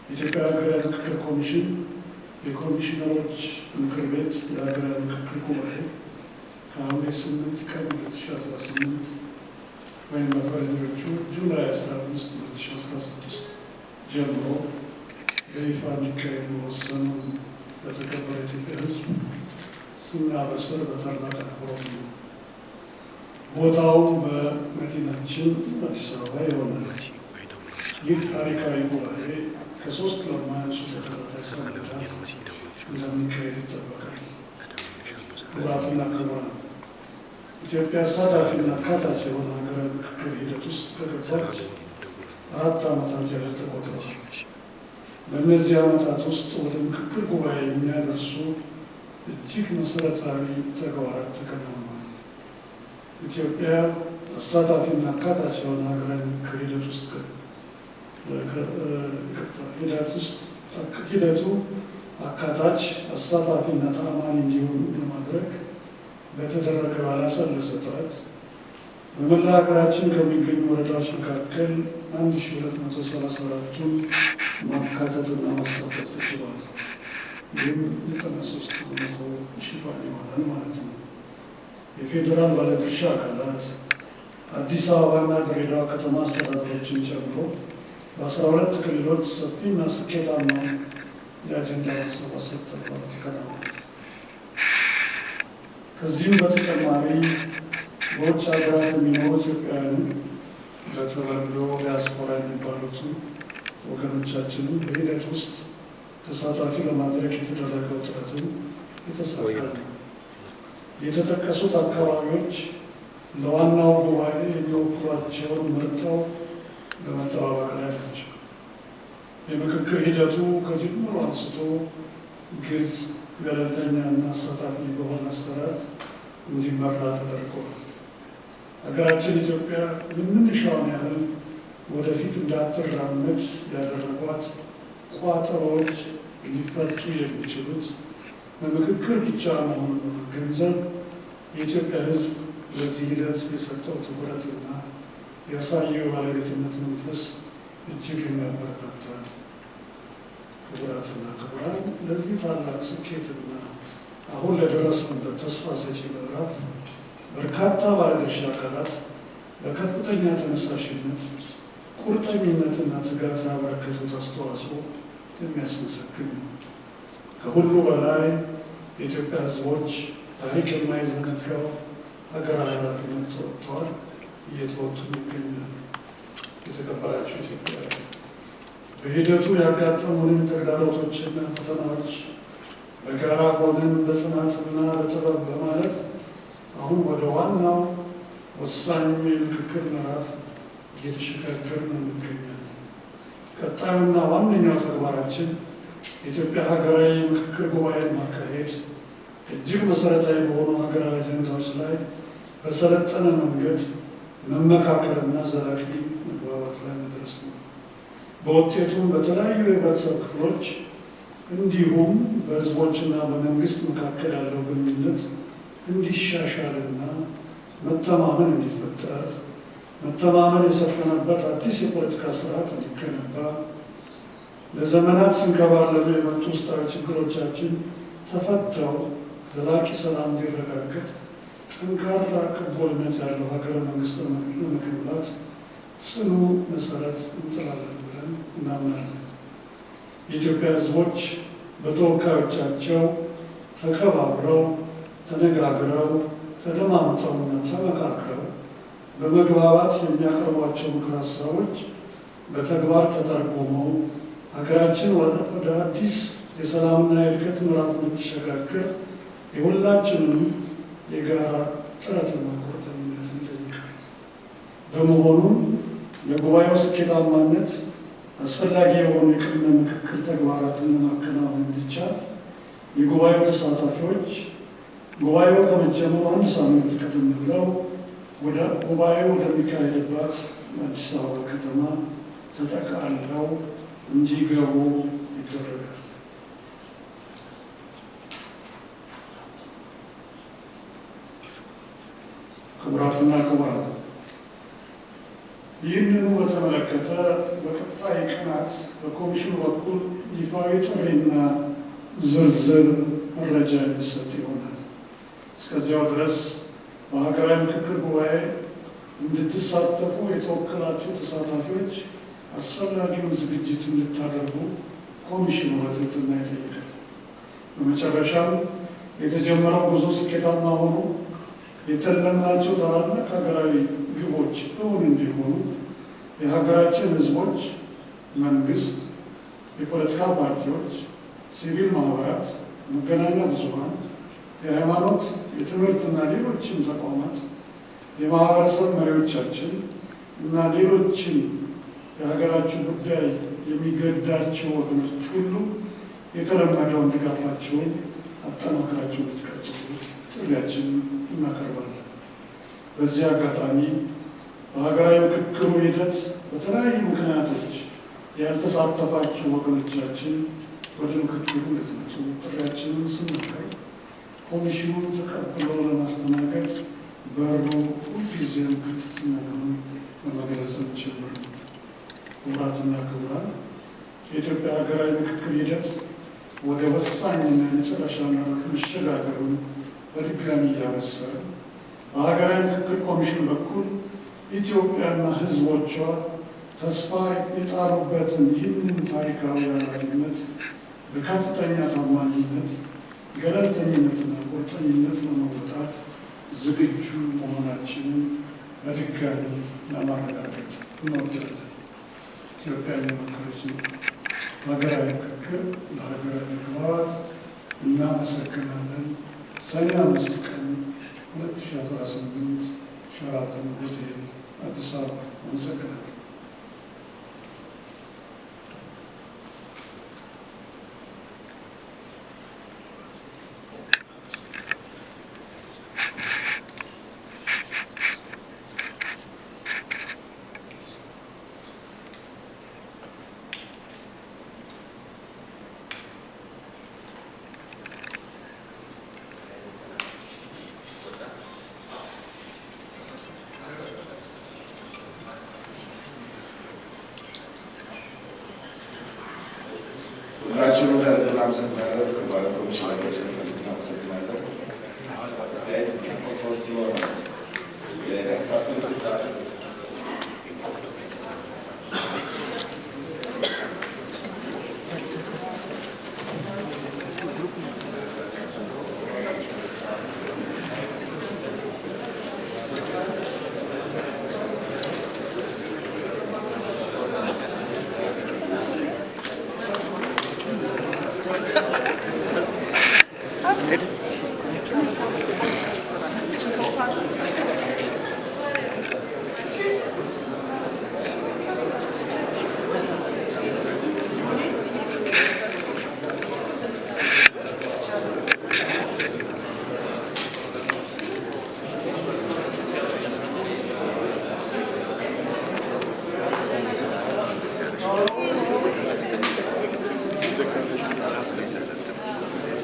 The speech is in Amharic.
የኢትዮጵያ ሀገራዊ ምክክር ኮሚሽን የኮሚሽነሮች ምክር ቤት የሀገራዊ ምክክር ጉባኤ ከሐምሌ 8 ቀን 2018 ወይም በፈረንጆቹ ጁላይ 15 2016 ጀምሮ በይፋ እንዲካሄድ መወሰኑን ለተከበረ የኢትዮጵያ ሕዝብ ስናበስር በታላቅ አክብሮት ነው። ቦታው በመዲናችን አዲስ አበባ ይሆናል። ይህ ታሪካዊ ጉባኤ ከ3 ለማያንሱ ተከታታይ ሳምንታት እንደሚካሄድ ይጠበቃል። ክቡራትና ክቡራን፣ ኢትዮጵያ አሳታፊና አካታች የሆነ ሀገራዊ ምክክር ሂደት ውስጥ ከገባች 4 ዓመታት ያህል ተቆጥረዋል። በእነዚህ ዓመታት ውስጥ ወደ ምክክር ጉባኤ የሚያደርሱ እጅግ መሰረታዊ ተግባራት ተከናውነዋል። ኢትዮጵያ አሳታፊና አካታች የሆነ ሀገራዊ ምክክር ሂደቱ አካታች፣ አሳታፊና ተአማኒ እንዲሆን ለማድረግ በተደረገው ያላሰለሰ ጥረት በመላ ሀገራችን ከሚገኙ ወረዳዎች መካከል 1234ቱን ማካተትና ማሳተፍ ተችሏል። ይህም 93% ሽፋን ይሆናል ማለት ነው። የፌዴራል ባለድርሻ አካላት አዲስ አበባና ድሬዳዋ ከተማ አስተዳደሮችን ጨምሮ በ12 ክልሎች ሰፊና ስኬታማ የአጀንዳ ማሰባሰብ ተግባራት ይከናወናል። ከዚህም በተጨማሪ በውጭ ሀገራት የሚኖሩ ኢትዮጵያውያን በተለምዶ ዲያስፖራ የሚባሉት ወገኖቻችንን በሂደት ውስጥ ተሳታፊ ለማድረግ የተደረገው ጥረትም የተሳካ ነው። የተጠቀሱት አካባቢዎች ለዋናው ጉባኤ የሚወክሏቸውን መርጠው በመጠባበቅ ላይ ናቸው። የምክክር ሂደቱ ከጅምሩ አንስቶ ግልጽ፣ ገለልተኛና አሳታፊ በሆነ አሰራር እንዲመራ ተደርገዋል። ሀገራችን ኢትዮጵያ የምንሻውን ያህል ወደፊት እንዳትራመድ ያደረጓት ቋጠሮዎች ሊፈቱ የሚችሉት በምክክር ብቻ መሆኑን በመገንዘብ የኢትዮጵያ ሕዝብ ለዚህ ሂደት የሰጠው ትኩረትና ያሳየው ባለቤትነት መንፈስ እጅግ የሚያበረታታ ነው። ክቡራትና ክቡራን፣ ለዚህ ታላቅ ስኬትና አሁን ለደረስንበት ተስፋ ሰጪ ምዕራፍ በርካታ ባለድርሻ አካላት በከፍተኛ ተነሳሽነት፣ ቁርጠኝነትና ትጋት ያበረከቱት አስተዋጽኦ የሚያስመሰግን ነው። ከሁሉ በላይ የኢትዮጵያ ሕዝቦች ታሪክ የማይዘነጋው ሀገራዊ ኃላፊነት ተወጥተዋል፣ እየተወጡም ይገኛሉ። የተከበራችሁ ኢትዮጵያውያን፣ በሂደቱ ያጋጠሙንን ተግዳሮቶችና ፈተናዎች በጋራ ሆነን በጽናትና በጥበብ በማለፍ አሁን ወደ ዋናው ወሳኙ የምክክር ምዕራፍ እየተሸጋገርን እንገኛለን። ቀጣዩና ዋነኛው ተግባራችን የኢትዮጵያ ሀገራዊ ምክክር ጉባኤን ማካሄድ፣ እጅግ መሰረታዊ በሆኑ ሀገራዊ አጀንዳዎች ላይ በሰለጠነ መንገድ መመካከርና ዘላቂ መግባባት ላይ መድረስ ነው። በውጤቱም በተለያዩ የህብረተሰብ ክፍሎች እንዲሁም በህዝቦችና በመንግስት መካከል ያለው ግንኙነት እንዲሻሻልና መተማመን እንዲፈጠር፣ መተማመን የሰፈነበት አዲስ የፖለቲካ ስርዓት እንዲገነባ፣ ለዘመናት ሲንከባለሉ የመጡ ውስጣዊ ችግሮቻችን ተፈተው ዘላቂ ሰላም እንዲረጋገጥ ጠንካራ ቅቡልነት ያለው ሀገረ መንግስት ለመገንባት ጽኑ መሰረት እንጥላለን ብለን እናምናለን። የኢትዮጵያ ህዝቦች በተወካዮቻቸው ተከባብረው፣ ተነጋግረው፣ ተደማምጠውና ተመካክረው በመግባባት የሚያቀርቧቸው ምክር ሀሳቦች በተግባር ተተርጉመው ሀገራችን ወደ አዲስ የሰላምና የእድገት ምዕራፍ እንድትሸጋገር የሁላችንም የጋራ ጥረትና ቁርጠኝነትን ይጠይቃል። በመሆኑም ለጉባኤው ስኬታማነት አስፈላጊ የሆኑ የቅድመ ምክክር ተግባራትን ማከናወን እንዲቻል የጉባኤው ተሳታፊዎች ጉባኤው ከመጀመሩ 1 ሳምንት ቀደም ብለው ጉባኤው ወደሚካሄድባት አዲስ አበባ ከተማ ተጠቃልለው እንዲገቡ ይደረጋል። ክቡራትና ክቡራን፣ ይህንኑ በተመለከተ በቀጣይ ቀናት በኮሚሽኑ በኩል ይፋዊ ጥሪና ዝርዝር መረጃ የሚሰጥ ይሆናል። እስከዚያው ድረስ በሀገራዊ ምክክር ጉባኤ እንድትሳተፉ የተወከላችሁ ተሳታፊዎች አስፈላጊውን ዝግጅት እንድታደርጉ ኮሚሽኑ በትህትና ይጠይቃል። በመጨረሻም የተጀመረው ጉዞ ስኬታማ ሆኖ የተለምናቸው ታላላቅ ሀገራዊ ግቦች እውን እንዲሆኑ የሀገራችን ሕዝቦች፣ መንግስት፣ የፖለቲካ ፓርቲዎች፣ ሲቪል ማህበራት፣ መገናኛ ብዙሃን፣ የሃይማኖት፣ የትምህርትና ሌሎችም ተቋማት፣ የማህበረሰብ መሪዎቻችን እና ሌሎችም የሀገራችን ጉዳይ የሚገዳቸው ወገኖች ሁሉ የተለመደውን ድጋፋቸውን አጠናክራቸው እንድትቀጥሉ ጥሪያችንን እናቀርባለን። በዚህ አጋጣሚ በሀገራዊ ምክክሩ ሂደት በተለያዩ ምክንያቶች ያልተሳተፋችሁ ወገኖቻችን ወደ ምክክሩ እንድትመጡ ጥሪያችንን ስናቀርብ ኮሚሽኑን ተቀብሎ ለማስተናገድ በሩ ሁልጊዜም ክፍት መሆኑን በመግለጽም ጭምር ነው። ክቡራትና ክቡራን፣ የኢትዮጵያ ሀገራዊ ምክክር ሂደት ወደ ወሳኝና የመጨረሻ ምዕራፍ መሸጋገሩን በድጋሚ እያበሰረ በሀገራዊ ምክክር ኮሚሽን በኩል ኢትዮጵያና ሕዝቦቿ ተስፋ የጣሉበትን ይህንን ታሪካዊ ኃላፊነት በከፍተኛ ታማኝነት፣ ገለልተኝነትና ቁርጠኝነት ለመወጣት ዝግጁ መሆናችንን በድጋሚ ለማረጋገጥ እንወዳለን። ኢትዮጵያ የመከረችው ሀገራዊ ምክክር ለሀገራዊ መግባባት እናመሰግናለን። ሰኔ 5 ቀን 2018 ሸራተን ሆቴል አዲስ አበባ። አመሰግናለሁ። ሁላችንም ከልብ እናመሰግናለን። ክቡራን ኮሚሽነሮች ከልብ እናመሰግናለን። Good.